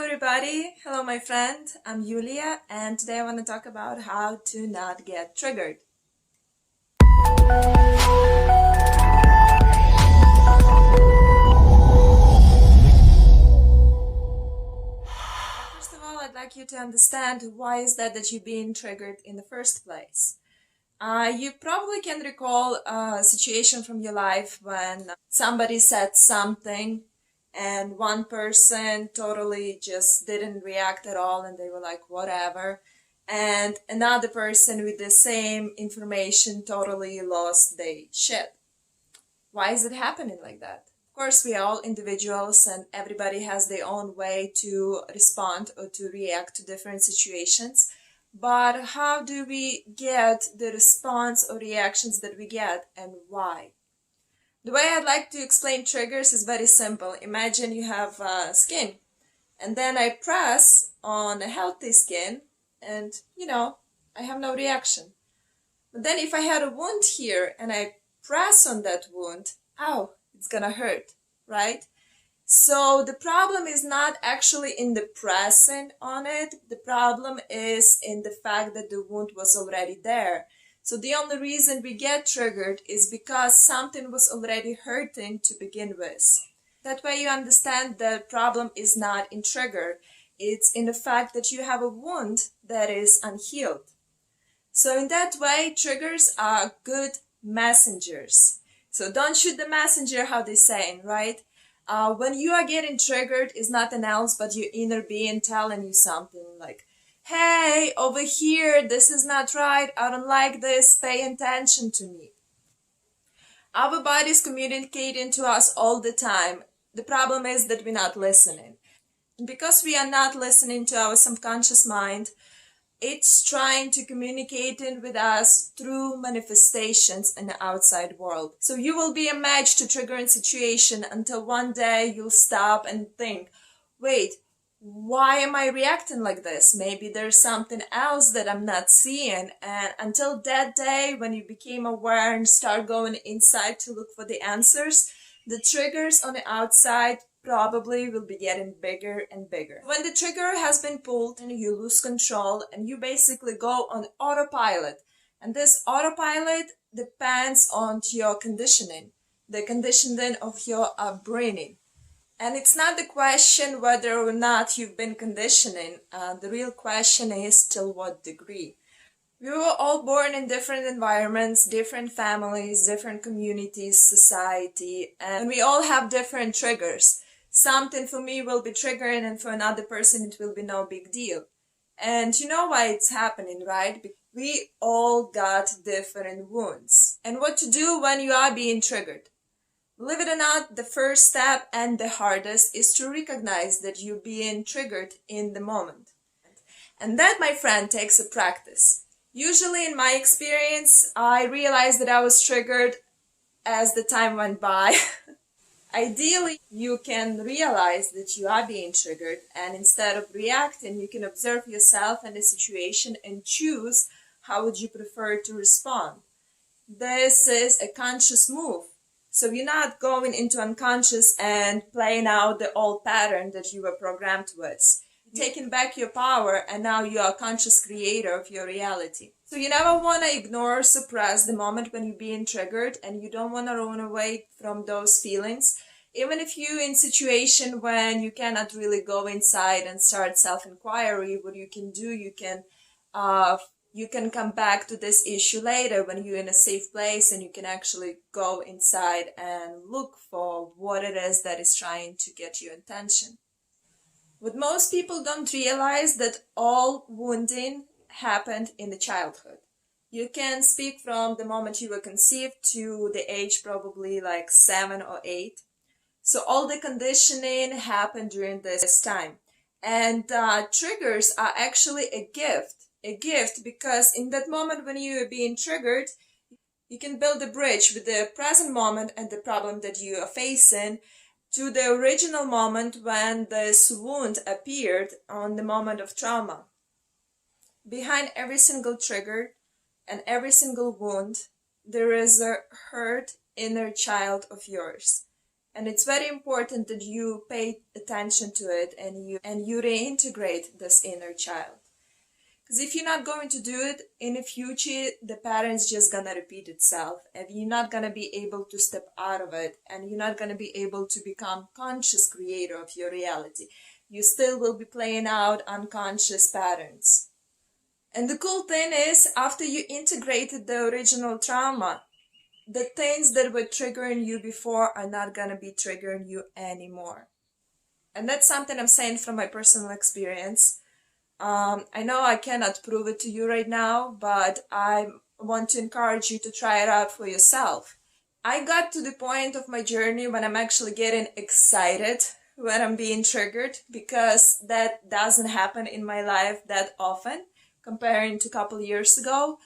everybody, hello my friend, I'm Yulia and today I want to talk about how to not get triggered. First of all, I'd like you to understand why is that you're being triggered in the first place. You probably can recall a situation from your life when somebody said something and one person totally just didn't react at all and they were like, whatever. And another person with the same information totally lost their shit. Why is it happening like that? Of course, we are all individuals and everybody has their own way to respond or to react to different situations. But how do we get the response or reactions that we get and why? The way I'd like to explain triggers is very simple. Imagine you have skin and then I press on a healthy skin and, I have no reaction. But then if I had a wound here and I press on that wound, ow, it's gonna hurt, right? So the problem is not actually in the pressing on it. The problem is in the fact that the wound was already there. So the only reason we get triggered is because something was already hurting to begin with. That way you understand the problem is not in trigger. It's in the fact that you have a wound that is unhealed. So in that way, triggers are good messengers. So don't shoot the messenger, how they saying, right? When you are getting triggered, it's nothing else but your inner being telling you something like, hey, over here, this is not right, I don't like this, pay attention to me. Our body is communicating to us all the time. The problem is that we're not listening. And because we are not listening to our subconscious mind, it's trying to communicate with us through manifestations in the outside world. So you will be a match to triggering situation until one day you'll stop and think, wait, why am I reacting like this? Maybe there's something else that I'm not seeing. And until that day when you became aware and start going inside to look for the answers, the triggers on the outside probably will be getting bigger and bigger. When the trigger has been pulled and you lose control and you basically go on autopilot, and this autopilot depends on your conditioning, the conditioning of your upbringing. And it's not the question whether or not you've been conditioning. The real question is till what degree. We were all born in different environments, different families, different communities, society, and we all have different triggers. Something for me will be triggering and for another person it will be no big deal. And you know why it's happening, right? We all got different wounds. And what to do when you are being triggered? Believe it or not, the first step and the hardest is to recognize that you're being triggered in the moment. And that, my friend, takes a practice. Usually in my experience, I realized that I was triggered as the time went by. Ideally, you can realize that you are being triggered and instead of reacting, you can observe yourself and the situation and choose how would you prefer to respond. This is a conscious move. So you're not going into unconscious and playing out the old pattern that you were programmed with. You're taking back your power and now you are a conscious creator of your reality. So you never want to ignore or suppress the moment when you're being triggered and you don't want to run away from those feelings. Even if you're in a situation when you cannot really go inside and start self-inquiry, what you can do, you can come back to this issue later when you're in a safe place and you can actually go inside and look for what it is that is trying to get your attention. What most people don't realize that all wounding happened in the childhood. You can speak from the moment you were conceived to the age probably like 7 or 8. So all the conditioning happened during this time. And triggers are actually a gift because in that moment when you are being triggered, you can build a bridge with the present moment and the problem that you are facing to the original moment when this wound appeared on the moment of trauma. Behind every single trigger and every single wound, there is a hurt inner child of yours. And it's very important that you pay attention to it and you reintegrate this inner child. Because if you're not going to do it in the future, the pattern's just gonna repeat itself, and you're not gonna be able to step out of it, and you're not gonna be able to become conscious creator of your reality. You still will be playing out unconscious patterns. And the cool thing is, after you integrated the original trauma, the things that were triggering you before are not gonna be triggering you anymore. And that's something I'm saying from my personal experience. I know I cannot prove it to you right now, but I want to encourage you to try it out for yourself. I got to the point of my journey when I'm actually getting excited when I'm being triggered, because that doesn't happen in my life that often comparing to a couple years ago.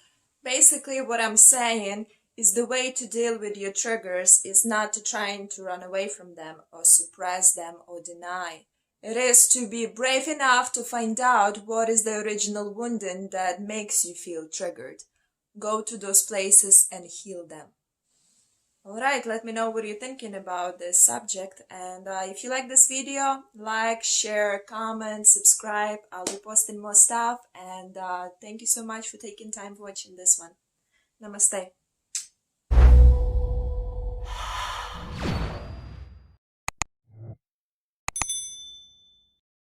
Basically, what I'm saying is the way to deal with your triggers is not to trying to run away from them or suppress them or deny. It is to be brave enough to find out what is the original wounding that makes you feel triggered. Go to those places and heal them. Alright, let me know what you're thinking about this subject, and if you like this video, like, share, comment, subscribe. I'll be posting more stuff, and thank you so much for taking time for watching this one. Namaste.